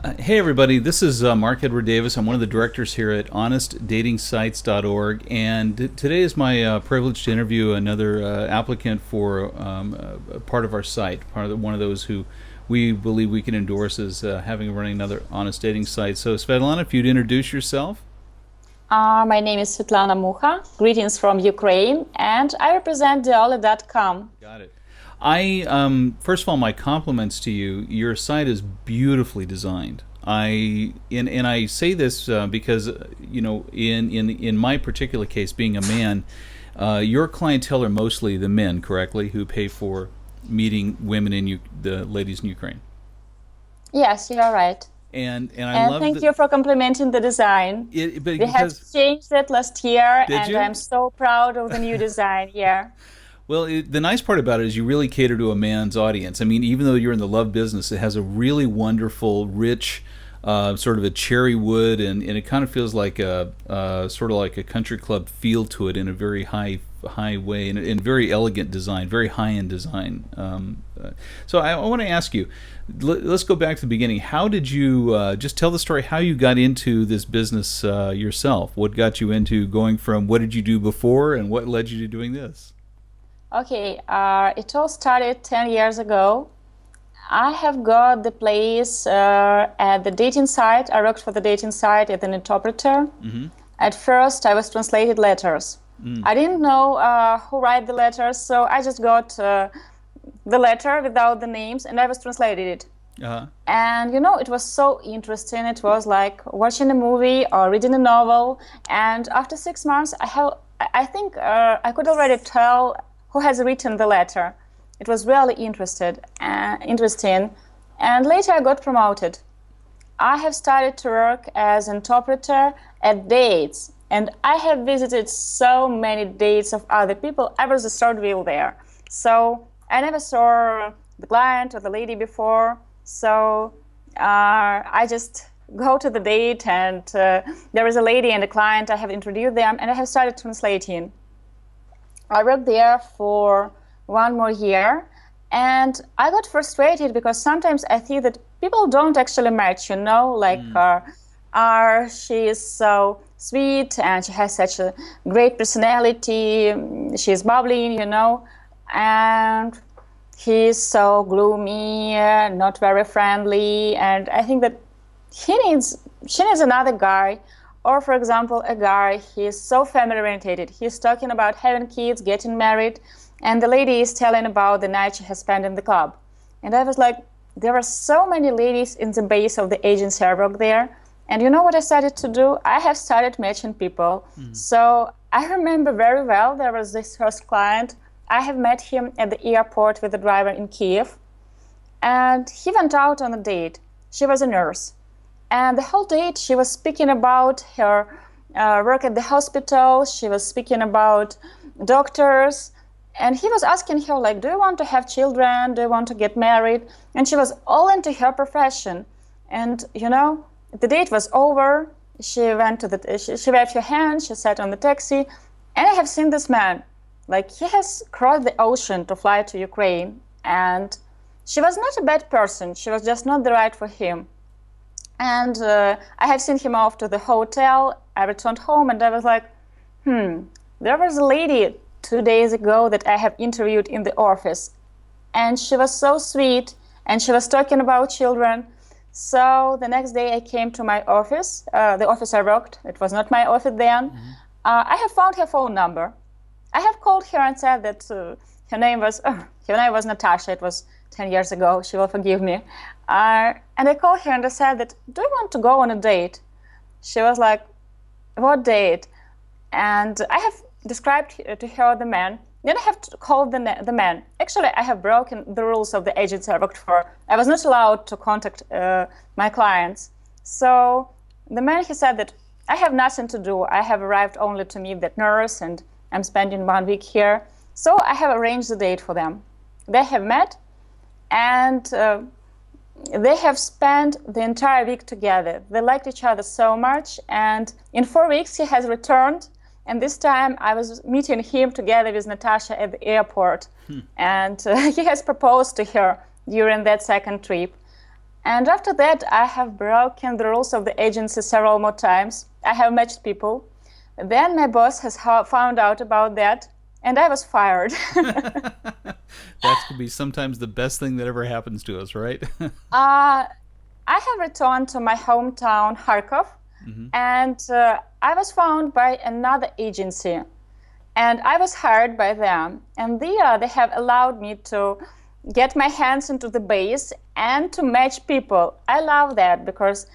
Hey everybody, this is Mark Edward Davis. I'm one of the directors here at honestdatingsites.org, and today is my privilege to interview another applicant for a part of our site, one of those who we believe we can endorse as running another honest dating site. So Svetlana, if you'd introduce yourself. My name is Svetlana Mukha. Greetings from Ukraine, and I represent Diolli.com. Got it. First of all, my compliments to you. Your site is beautifully designed. I say this because in my particular case, being a man, your clientele are mostly the men, correctly, who pay for meeting women the ladies in Ukraine. Yes, you're right. And I love. Thank you for complimenting the design. We have changed it last year, and I'm so proud of the new design. Yeah. Well, the nice part about it is you really cater to a man's audience. I mean, even though you're in the love business, it has a really wonderful, rich, sort of a cherry wood, and it kind of feels like a sort of like a country club feel to it in a very high way, and very elegant design, very high-end design. So I want to ask you, let's go back to the beginning. How did you, just tell the story how you got into this business yourself? What got you into going from what did you do before and what led you to doing this? Okay, it all started 10 years ago. I have got the place at the dating site. I worked for the dating site as an interpreter. Mm-hmm. At first, I was translated letters. I didn't know who write the letters, so I just got the letter without the names, and I was translated it. Uh-huh. And it was so interesting. It was like watching a movie or reading a novel. And after 6 months, I think I could already tell who has written the letter. It was really interesting. And later I got promoted. I have started to work as interpreter at dates, and I have visited so many dates of other people. I was the third wheel there. So I never saw the client or the lady before. So I just go to the date, and there is a lady and a client. I have introduced them, and I have started translating. I worked there for 1 more year, and I got frustrated because sometimes I see that people don't actually match, she is so sweet and she has such a great personality, she's bubbly, and he's so gloomy, not very friendly, and I think that she needs another guy. Or, for example, a guy, he's so family-oriented. He's talking about having kids, getting married, and the lady is telling about the night she has spent in the club. And I was like, there are so many ladies in the base of the agency I work there. And you know what I started to do? I have started matching people. Mm. So I remember very well, there was this first client. I have met him at the airport with the driver in Kiev. And he went out on a date. She was a nurse. And the whole date, she was speaking about her work at the hospital. She was speaking about doctors. And he was asking her, like, do you want to have children? Do you want to get married? And she was all into her profession. And, the date was over. She went she waved her hand. She sat on the taxi. And I have seen this man. Like, he has crossed the ocean to fly to Ukraine. And she was not a bad person. She was just not the right for him. And I have seen him off to the hotel. I returned home, and I was like, there was a lady 2 days ago that I have interviewed in the office. And she was so sweet, and she was talking about children. So the next day I came to my office, the office I worked. It was not my office then. Mm-hmm. I have found her phone number. I have called her and said that her name was Natasha. It was 10 years ago. She will forgive me. And I called her and I said that, do you want to go on a date? She was like, what date? And I have described to her the man. Then I have called the man. Actually, I have broken the rules of the agency I worked for. I was not allowed to contact my clients. So the man, he said that I have nothing to do. I have arrived only to meet that nurse, and I'm spending 1 week here. So I have arranged the date for them. They have met, and they have spent the entire week together. They liked each other so much, and in 4 weeks he has returned, and this time I was meeting him together with Natasha at the airport, and he has proposed to her during that second trip. And after that, I have broken the rules of the agency several more times. I have matched people. Then my boss has found out about that, and I was fired. That could be sometimes the best thing that ever happens to us, right? I have returned to my hometown, Kharkov, and I was found by another agency, and I was hired by them. And they have allowed me to get my hands into the base and to match people. I love that because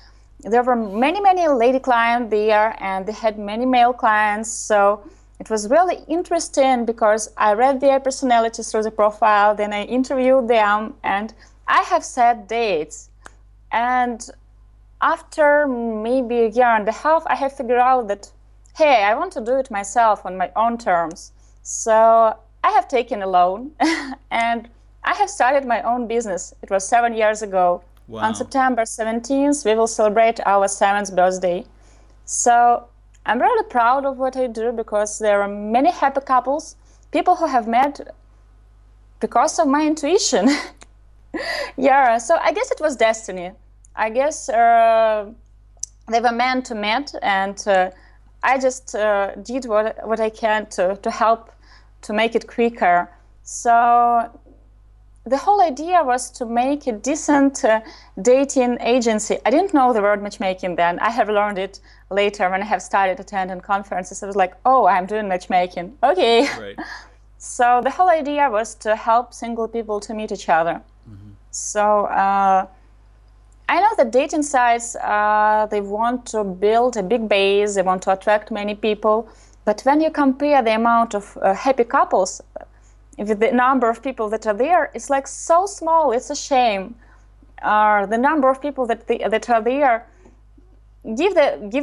there were many, many lady clients there, and they had many male clients. So it was really interesting because I read their personalities through the profile, then I interviewed them, and I have set dates. And after maybe a year and a half, I have figured out that, hey, I want to do it myself on my own terms. So I have taken a loan and I have started my own business. It was 7 years ago. Wow. On September 17th, we will celebrate our 7th birthday. So I'm really proud of what I do because there are many happy couples, people who have met because of my intuition. Yeah, so I guess it was destiny. I guess they were meant to meet, and I just did what I can to help to make it quicker. So the whole idea was to make a decent dating agency. I didn't know the word matchmaking then. I have learned it later when I have started attending conferences. I was like, oh, I'm doing matchmaking. Okay. Right. So the whole idea was to help single people to meet each other. So I know that dating sites, they want to build a big base, they want to attract many people, but when you compare the amount of happy couples with the number of people that are there, it's like so small, it's a shame. The number of people that are there, give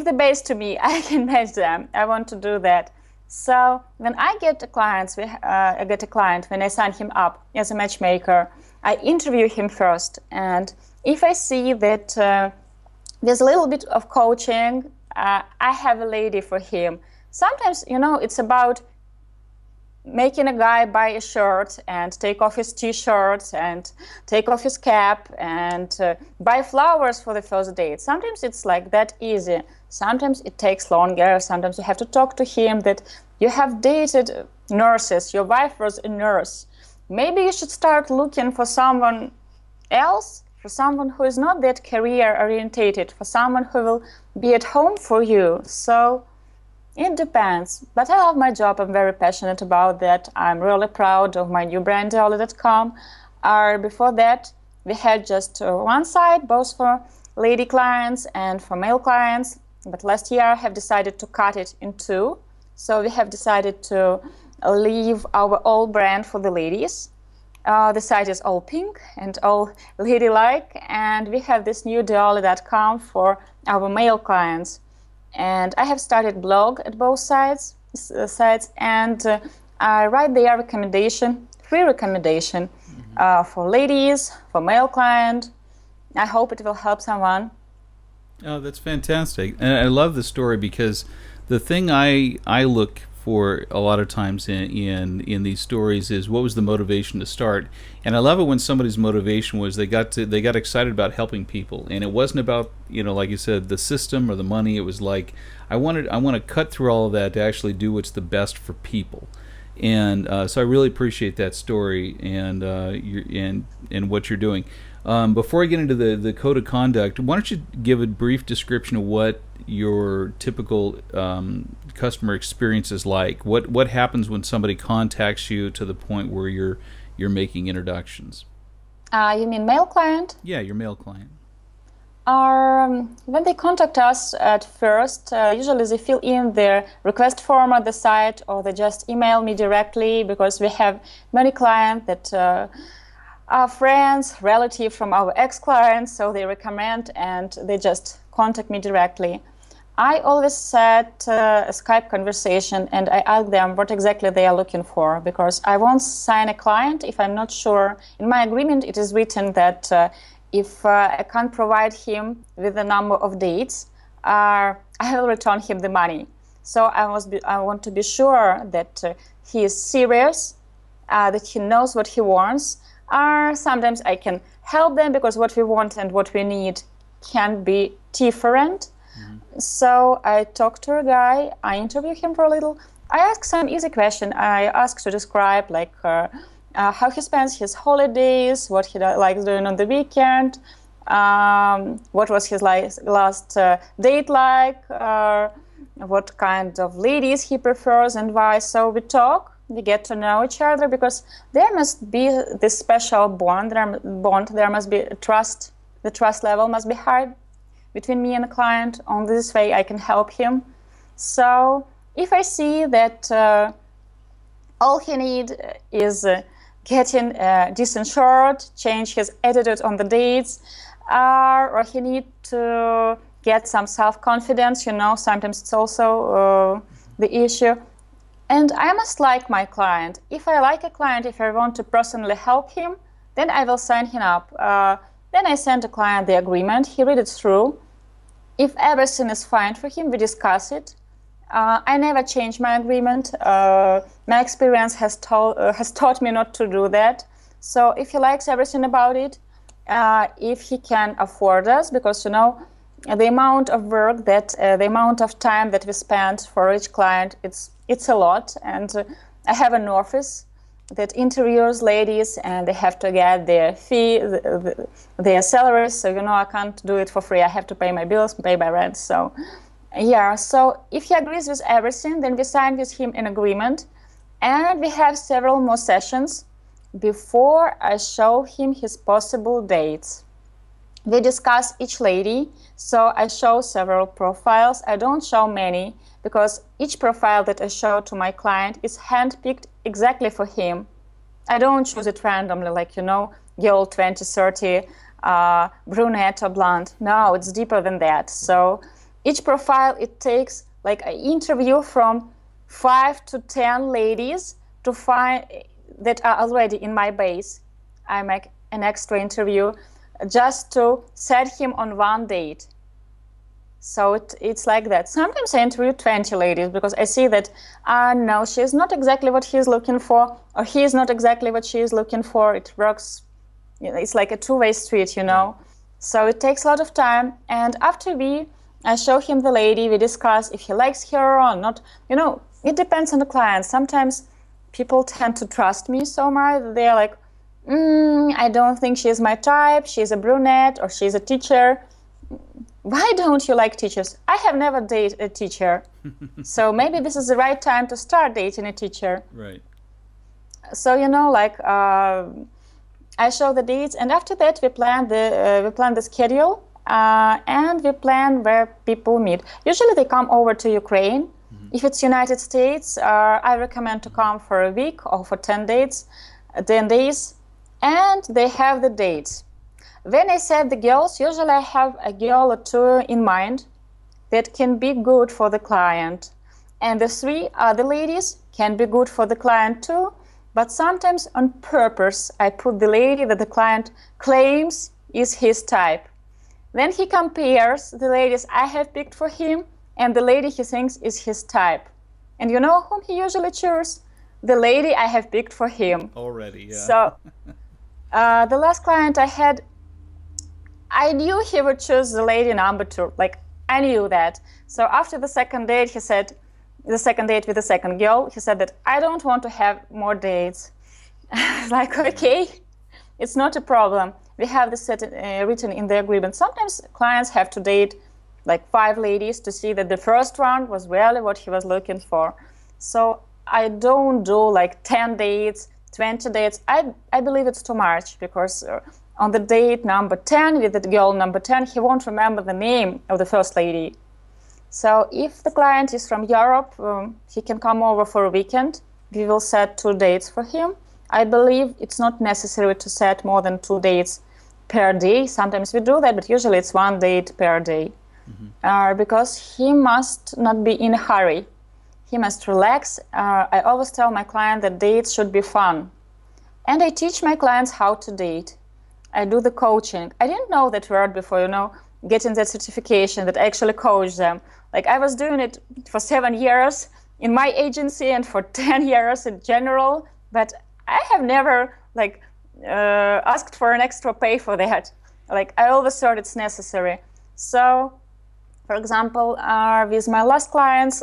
the base to me, I can match them, I want to do that. So when I get a client, when I sign him up as a matchmaker, I interview him first, and if I see that there's a little bit of coaching, I have a lady for him. Sometimes, it's about making a guy buy a shirt and take off his t-shirt and take off his cap and buy flowers for the first date. Sometimes it's like that easy. Sometimes it takes longer. Sometimes you have to talk to him that you have dated nurses. Your wife was a nurse. Maybe you should start looking for someone else, for someone who is not that career orientated, for someone who will be at home for you. So it depends. But I love my job. I'm very passionate about that. I'm really proud of my new brand, Diolli.com. Before that, we had just one site, both for lady clients and for male clients. But last year, I have decided to cut it in two. So we have decided to leave our old brand for the ladies. The site is all pink and all ladylike, and we have this new Diolli.com for our male clients. And I have started blog at both sites, and I write there free recommendation for ladies, for male client. I hope it will help someone. Oh, that's fantastic. And I love the story because the thing I look for a lot of times in these stories is what was the motivation to start. And I love it when somebody's motivation was they got excited about helping people, and it wasn't about, like you said, the system or the money. It was like I want to cut through all of that to actually do what's the best for people. And so I really appreciate that story and what you're doing. Before I get into the code of conduct, why don't you give a brief description of what your typical customer experience is like? What happens when somebody contacts you to the point where you're making introductions? You mean male client? Yeah, your male client. When they contact us at first, usually they fill in their request form at the site, or they just email me directly, because we have many clients that are friends, relatives from our ex-clients, so they recommend and they just contact me directly. I always set a Skype conversation and I ask them what exactly they are looking for, because I won't sign a client if I'm not sure. In my agreement, it is written that if I can't provide him with a number of dates, I will return him the money. So I want to be sure that he is serious, that he knows what he wants. Sometimes I can help them, because what we want and what we need can be different. So I talked to a guy, I interviewed him for a little. I asked some easy question. I asked to describe like how he spends his holidays, what he likes doing on the weekend, what was his last date like, what kind of ladies he prefers and why. So we talk, we get to know each other, because there must be this special bond. There must be trust. The trust level must be high between me and the client. On this way I can help him. So if I see that all he needs is getting a decent shirt, change his attitude on the dates, or he needs to get some self-confidence, sometimes it's also the issue. And I must like my client. If I like a client, if I want to personally help him, then I will sign him up. Then I send the client the agreement, he read it through. If everything is fine for him, we discuss it. I never change my agreement. My experience has taught me not to do that. So if he likes everything about it, if he can afford us, because the amount of work the amount of time that we spend for each client, it's a lot. And I have an office that interviews ladies, and they have to get their fee, their salaries. So I can't do it for free. I have to pay my bills, pay my rent. So yeah, so if he agrees with everything, then we sign with him an agreement, and we have several more sessions before I show him his possible dates. We discuss each lady, so I show several profiles. I don't show many, because each profile that I show to my client is handpicked exactly for him. I don't choose it randomly, like, girl 20, 30, brunette or blonde. No, it's deeper than that. So each profile, it takes like an interview from 5 to 10 ladies to find that are already in my base. I make an extra interview just to set him on one date. So it's like that. Sometimes I interview 20 ladies, because I see that, no, she's not exactly what he's looking for, or he is not exactly what she is looking for. It works, it's like a two-way street, So it takes a lot of time. And after I show him the lady, we discuss if he likes her or not. It depends on the client. Sometimes people tend to trust me so much. They're like, I don't think she's my type. She's a brunette, or she's a teacher. Why don't you like teachers? I have never dated a teacher. So maybe this is the right time to start dating a teacher. Right. So, I show the dates, and after that we plan the schedule, and we plan where people meet. Usually they come over to Ukraine. Mm-hmm. If it's United States, I recommend to come for a week or for 10 days, and they have the dates. When I set the girls, usually I have a girl or two in mind that can be good for the client. And the 3 other ladies can be good for the client too, but sometimes on purpose I put the lady that the client claims is his type. Then he compares the ladies I have picked for him and the lady he thinks is his type. And you know whom he usually chooses? The lady I have picked for him. Already, yeah. So the last client I had, I knew he would choose the lady number 2. Like, I knew that. So after the second date, he said, the second date with the second girl, he said that I don't want to have more dates. Like, okay, it's not a problem. We have this written in the agreement. Sometimes clients have to date like 5 ladies to see that the first one was really what he was looking for. So I don't do like 10 dates, 20 dates. I believe it's too much, because on the date number 10 with the girl number 10, he won't remember the name of the first lady. So if the client is from Europe, he can come over for a weekend. We will set 2 dates for him. I believe it's not necessary to set more than 2 dates per day. Sometimes we do that, but usually it's 1 date per day. Mm-hmm. Because he must not be in a hurry. He must relax. I always tell my client that dates should be fun. And I teach my clients how to date. I do the coaching. I didn't know that word before, getting that certification that I actually coach them. Like, I was doing it for 7 years in my agency and for 10 years in general, but I have never asked for an extra pay for that. Like, I always thought it's necessary. So, for example, with my last clients,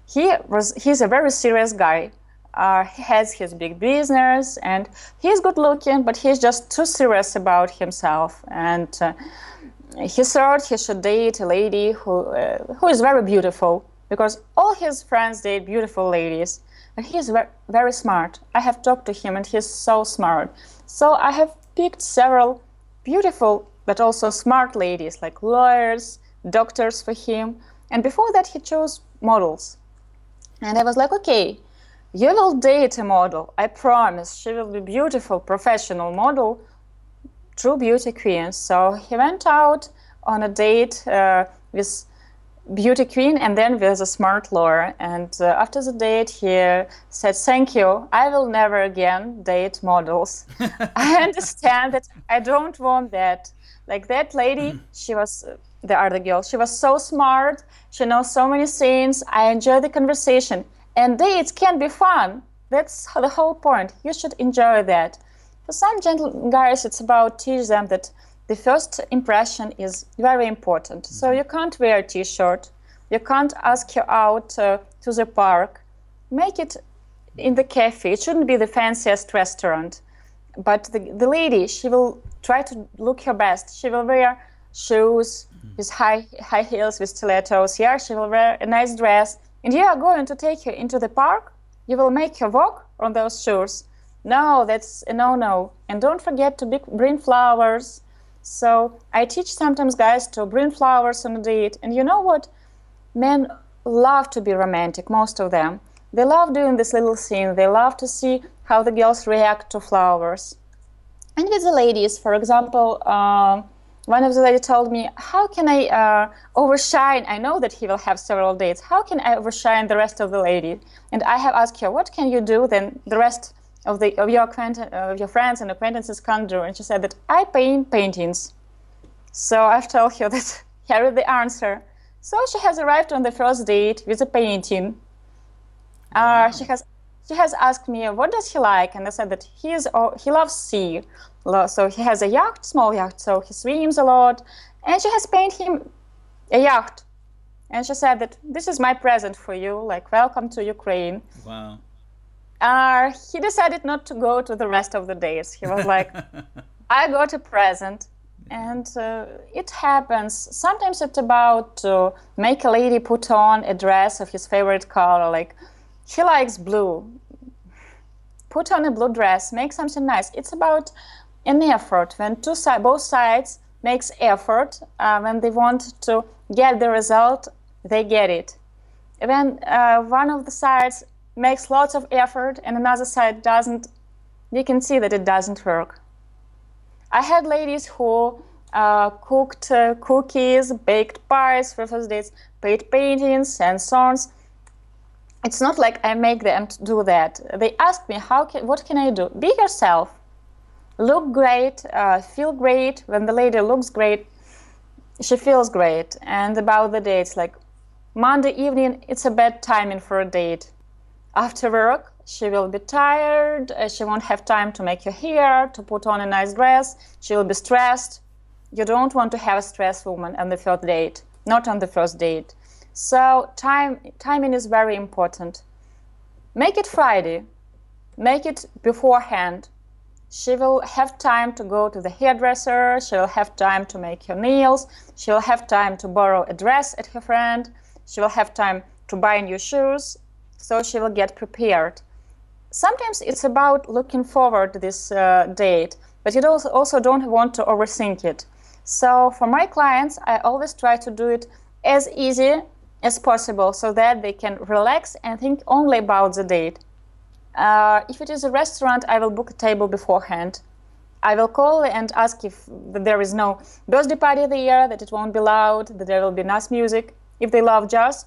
he's a very serious guy. He has his big business and he's good looking, but he's just too serious about himself. And he thought he should date a lady who is very beautiful, because all his friends date beautiful ladies. And he's very smart. I have talked to him and he's so smart. So I have picked several beautiful but also smart ladies, like lawyers, doctors for him. And before that, he chose models. And I was like, okay, you will date a model. I promise she will be beautiful, professional model, true beauty queen. So he went out on a date with beauty queen and then with a smart lawyer. And after the date, he said, thank you, I will never again date models. I understand that I don't want that. Like that lady, she was the other girl. She was so smart. She knows so many things. I enjoy the conversation. And dates can be fun. That's the whole point. You should enjoy that. For some gentle guys, it's about teach them that the first impression is very important. So you can't wear a t-shirt. You can't ask her out to the park. Make it in the cafe. It shouldn't be the fanciest restaurant. But the lady, she will try to look her best. She will wear shoes with high heels, with stilettos. Yeah, she will wear a nice dress. And you are going to take her into the park? You will make her walk on those shoes? No, that's a no-no. And don't forget to bring flowers. So I teach sometimes guys to bring flowers on a date. And you know what? Men love to be romantic, most of them. They love doing this little thing. They love to see how the girls react to flowers. And with the ladies, for example, one of the ladies told me, how can I overshine? I know that he will have several dates. How can I overshine the rest of the lady? And I have asked her, what can you do then the rest of your friends and acquaintances can't do? And she said that I paint paintings. So I've told her that here is the answer. So she has arrived on the first date with a painting. Wow. She has asked me, what does he like? And I said that he loves sea. So he has a yacht, small yacht, so he swims a lot. And she has painted him a yacht. And she said that this is my present for you, like, welcome to Ukraine. Wow. He decided not to go to the rest of the days. He was like, I got a present. And it happens. Sometimes it's about to make a lady put on a dress of his favorite color, like he likes blue. Put on a blue dress, make something nice. It's about an effort. When both sides makes effort, when they want to get the result, they get it. When one of the sides makes lots of effort and another side doesn't, you can see that it doesn't work. I had ladies who cooked cookies, baked pies for first dates, paid paintings and songs. It's not like I make them do that. They ask me, what can I do? Be yourself. Look great, feel great. When the lady looks great, she feels great. And about the dates, like Monday evening, it's a bad timing for a date. After work, she will be tired. She won't have time to make her hair, to put on a nice dress. She will be stressed. You don't want to have a stressed woman on the first date, not on the first date. So timing is very important. Make it Friday. Make it beforehand. She will have time to go to the hairdresser. She will have time to make her nails. She will have time to borrow a dress at her friend. She will have time to buy new shoes. So she will get prepared. Sometimes it's about looking forward to this date, but you also don't want to overthink it. So for my clients, I always try to do it as easy as possible so that they can relax and think only about the date. If it is a restaurant, I will book a table beforehand. I will call and ask if there is no birthday party there, that it won't be loud, that there will be nice music. If they love jazz,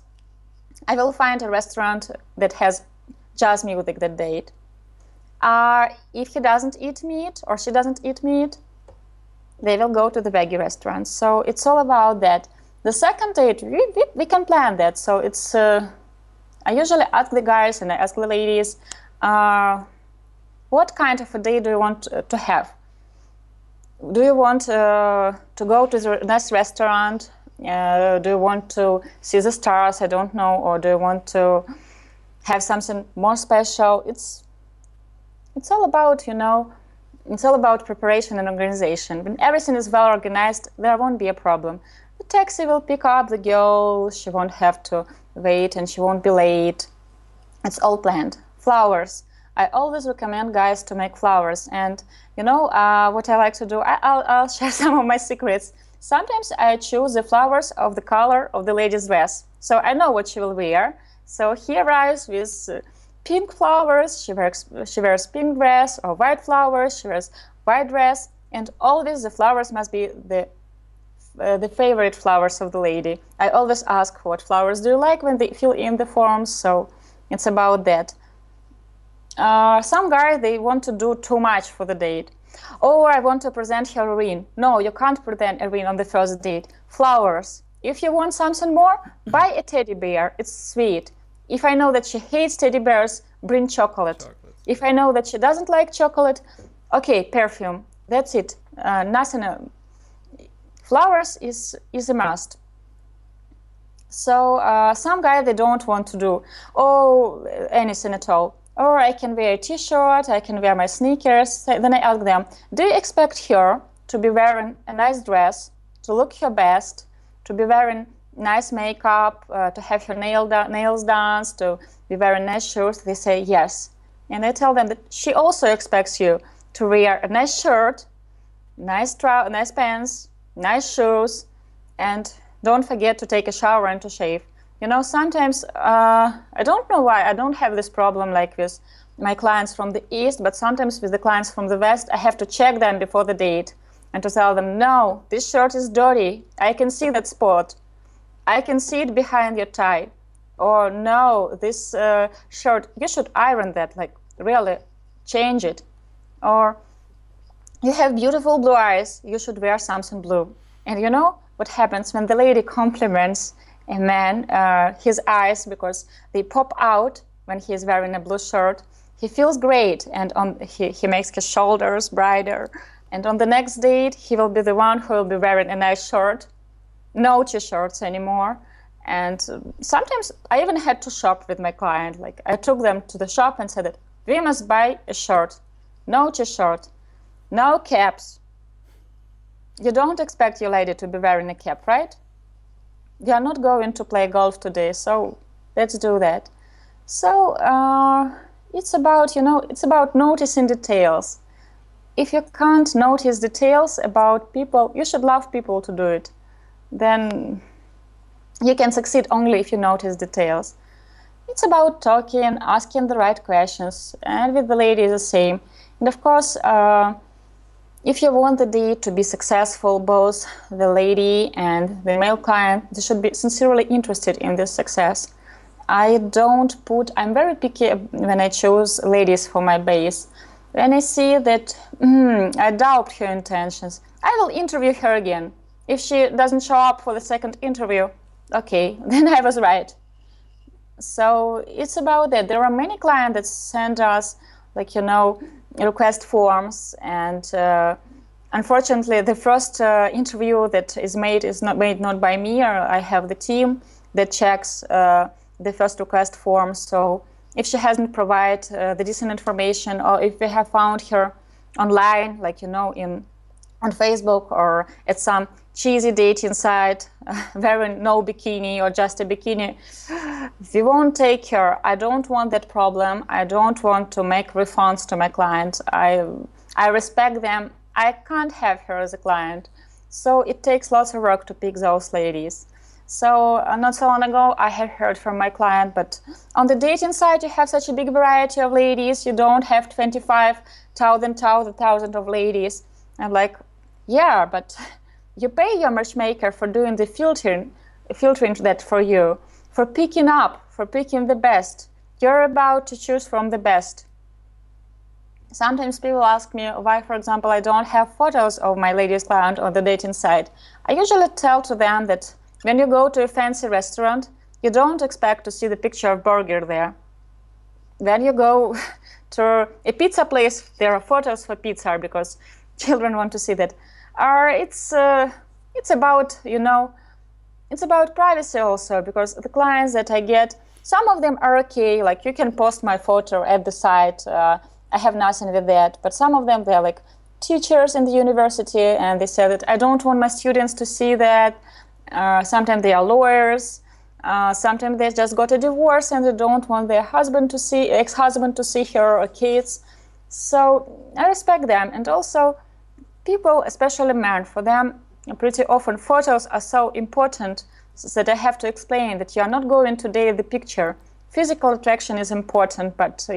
I will find a restaurant that has jazz music that date. If he doesn't eat meat or she doesn't eat meat, they will go to the veggie restaurant. So it's all about that. The second date, we can plan that. So it's, I I usually ask the guys and I ask the ladies, what kind of a day do you want to have? Do you want to go to the nice restaurant? Do you want to see the stars? I don't know. Or do you want to have something more special? It's all about, it's all about preparation and organization. When everything is well organized, there won't be a problem. The taxi will pick up the girl. She won't have to wait and she won't be late. It's all planned. Flowers. I always recommend guys to make flowers. And what I like to do, I'll share some of my secrets. Sometimes I choose the flowers of the color of the lady's dress. So I know what she will wear. So he arrives with pink flowers, she wears pink dress, or white flowers, she wears white dress. And always the flowers must be the favorite flowers of the lady. I always ask, what flowers do you like, when they fill in the forms. So it's about that. Some guys, they want to do too much for the date. Oh, I want to present her a ring. No, you can't present a ring on the first date. Flowers. If you want something more, buy a teddy bear. It's sweet. If I know that she hates teddy bears, bring chocolate. If I know that she doesn't like chocolate, okay, perfume. That's it. Nothing. Flowers is a must. So some guys, they don't want to do anything at all. Or I can wear a t-shirt, I can wear my sneakers. Then I ask them, do you expect her to be wearing a nice dress, to look her best, to be wearing nice makeup, to have her nails done, to be wearing nice shoes? They say yes. And I tell them that she also expects you to wear a nice shirt, nice pants, nice shoes, and don't forget to take a shower and to shave. Sometimes, I don't know why, I don't have this problem like with my clients from the East, but sometimes with the clients from the West, I have to check them before the date and to tell them, no, this shirt is dirty. I can see that spot. I can see it behind your tie. Or no, this shirt, you should iron that, like really change it. Or you have beautiful blue eyes, you should wear something blue. And you know what happens when the lady compliments a man, his eyes, because they pop out when he is wearing a blue shirt. He feels great, and he makes his shoulders brighter. And on the next date, he will be the one who will be wearing a nice shirt, no t-shirts anymore. And sometimes I even had to shop with my client. Like I took them to the shop and said that we must buy a shirt, no t-shirt, no caps. You don't expect your lady to be wearing a cap, right? We are not going to play golf today, so let's do that. So it's about noticing details. If you can't notice details about people, you should love people to do it. Then you can succeed only if you notice details. It's about talking, asking the right questions, and with the lady is the same. And of course, if you want the date to be successful, both the lady and the male client, they should be sincerely interested in this success. I'm very picky when I choose ladies for my base. When I see that I doubt her intentions, I will interview her again. If she doesn't show up for the second interview, okay, then I was right. So it's about that. There are many clients that send us, request forms, and unfortunately, the first interview that is made not by me, or I have the team that checks the first request form. So if she hasn't provided the decent information, or if we have found her online, on Facebook or at some cheesy dating site, wearing no bikini or just a bikini, we won't take her. I don't want that problem. I don't want to make refunds to my clients. I respect them. I can't have her as a client. So it takes lots of work to pick those ladies. So not so long ago, I had heard from my client, but on the dating site, you have such a big variety of ladies. You don't have 25,000 of ladies. I'm like, yeah, but you pay your matchmaker for doing the filtering that for you, for picking the best. You're about to choose from the best. Sometimes people ask me why, for example, I don't have photos of my ladies client on the dating site. I usually tell to them that when you go to a fancy restaurant, you don't expect to see the picture of burger there. When you go to a pizza place, there are photos for pizza because children want to see that. It's about, it's about privacy also, because the clients that I get, some of them are okay, like you can post my photo at the site, I have nothing with that. But some of them, they're like teachers in the university, and they say that I don't want my students to see that. Sometimes they are lawyers. Sometimes they just got a divorce and they don't want their ex-husband to see her or kids. So I respect them. And also people, especially men, for them pretty often photos are so important that I have to explain that you are not going to date the picture. Physical attraction is important, but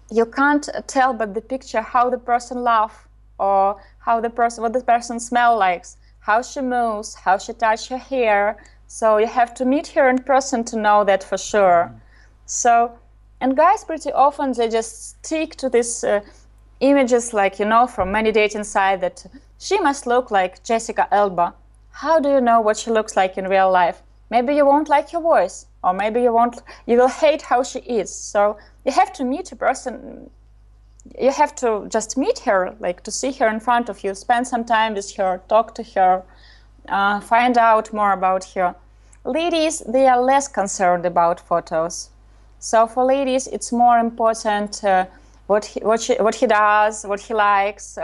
you can't tell by the picture how the person laughs, or what the person smell likes, how she moves, how she touch her hair. So you have to meet her in person to know that for sure. So, and guys pretty often, they just stick to these images, like, from many dating sites, that she must look like Jessica Alba. How do you know what she looks like in real life? Maybe you won't like her voice, or maybe you will hate how she is. So you have to meet a person. You have to just meet her, like to see her in front of you, spend some time with her, talk to her, find out more about her. Ladies, they are less concerned about photos. So for ladies, it's more important what he does, what he likes.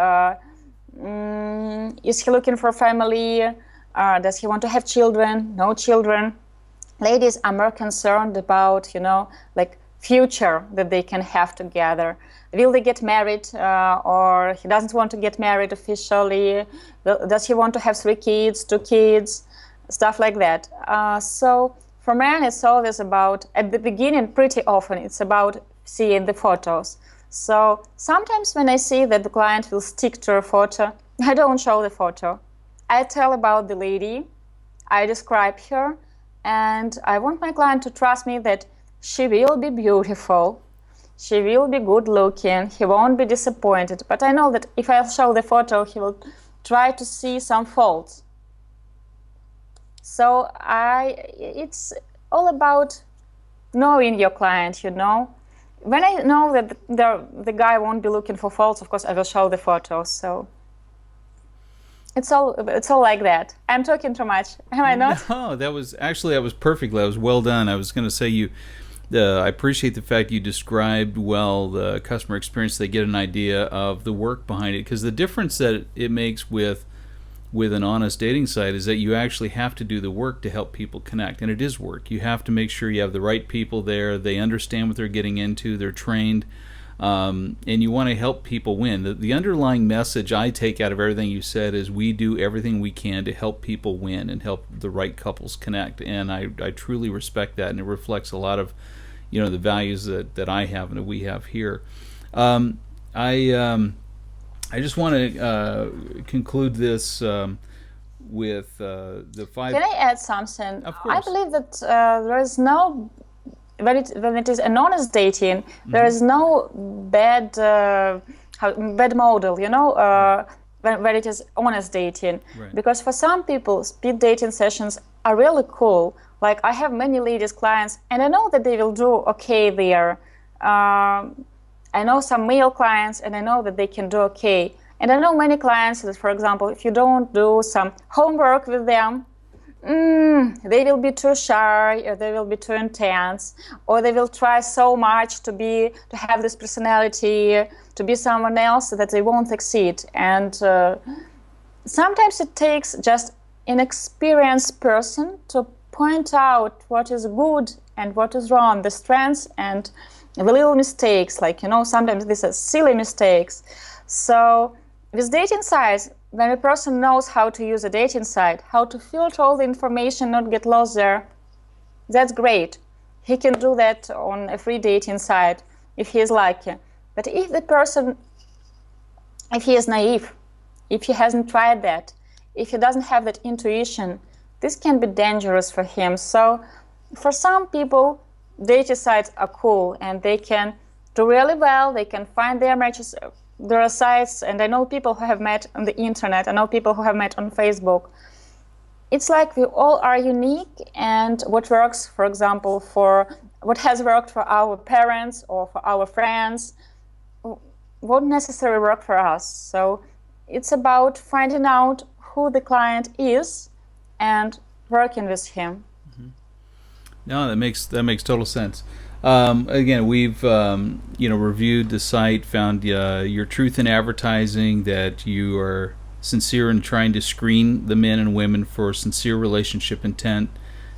Is he looking for a family? Does he want to have children? No children. Ladies are more concerned about, like future that they can have together. Will they get married, or he doesn't want to get married officially? Does he want to have 3 kids, 2 kids, stuff like that. So for men, it's always about, at the beginning, pretty often, it's about seeing the photos. So sometimes when I see that the client will stick to a photo, I don't show the photo. I tell about the lady, I describe her, and I want my client to trust me that she will be beautiful, she will be good looking, he won't be disappointed. But I know that if I show the photo, he will try to see some faults. So it's all about knowing your client, When I know that the guy won't be looking for faults, of course I will show the photos. So it's all like that. I'm talking too much, am I not? No, that was perfect. That was well done. I was going to say I appreciate the fact you described well the customer experience. They get an idea of the work behind it, because the difference that it makes with an honest dating site is that you actually have to do the work to help people connect, and it is work. You have to make sure you have the right people there, they understand what they're getting into, they're trained, and you want to help people win. The underlying message I take out of everything you said is we do everything we can to help people win and help the right couples connect, and I truly respect that, and it reflects a lot of the values that I have and that we have here. I just want to conclude this with the 5. Can I add something? Of course. I believe that there is no, when it is an honest dating, there is no bad model, when it is honest dating. Right. Because for some people, speed dating sessions are really cool. Like I have many ladies clients, and I know that they will do okay there. I know some male clients, and I know that they can do okay. And I know many clients that, for example, if you don't do some homework with them, they will be too shy, or they will be too intense, or they will try so much to have this personality, to be someone else, that they won't succeed. And sometimes it takes just an experienced person to point out what is good and what is wrong, the strengths and the little mistakes, like, sometimes these are silly mistakes. So with dating sites, when a person knows how to use a dating site, how to filter all the information, not get lost there, that's great. He can do that on a free dating site if he is lucky. But if the person, if he is naive, if he hasn't tried that, if he doesn't have that intuition, this can be dangerous for him. So for some people, dating sites are cool and they can do really well, they can find their matches. There are sites, and I know people who have met on the internet, I know people who have met on Facebook. it's like we all are unique, and what works, for example, for what has worked for our parents or for our friends won't necessarily work for us. So it's about finding out who the client is and working with him. No, that makes total sense. Again, we've reviewed the site, found your truth in advertising, that you are sincere in trying to screen the men and women for sincere relationship intent.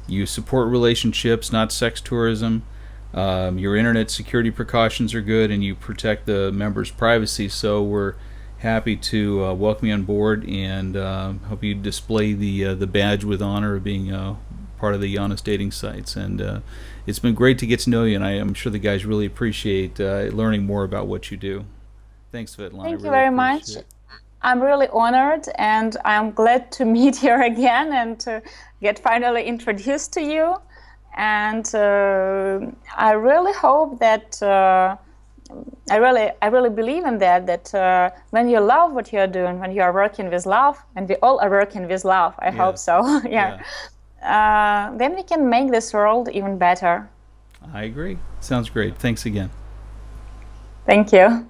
You support relationships, not sex tourism. Your internet security precautions are good, and you protect the members' privacy. So we're happy to welcome you on board, and hope you display the badge with honor of being part of the Honest Dating sites. And it's been great to get to know you, and I'm sure the guys really appreciate learning more about what you do. Thanks, Svetlana. Thank you I really very much. appreciate it. I'm really honored, and I'm glad to meet you again and to get finally introduced to you. And I really hope that I really believe in that when you love what you're doing, when you are working with love, and we all are working with love, I hope Yes. so. Yeah. Then we can make this world even better. I agree. Sounds great. Thanks again. Thank you.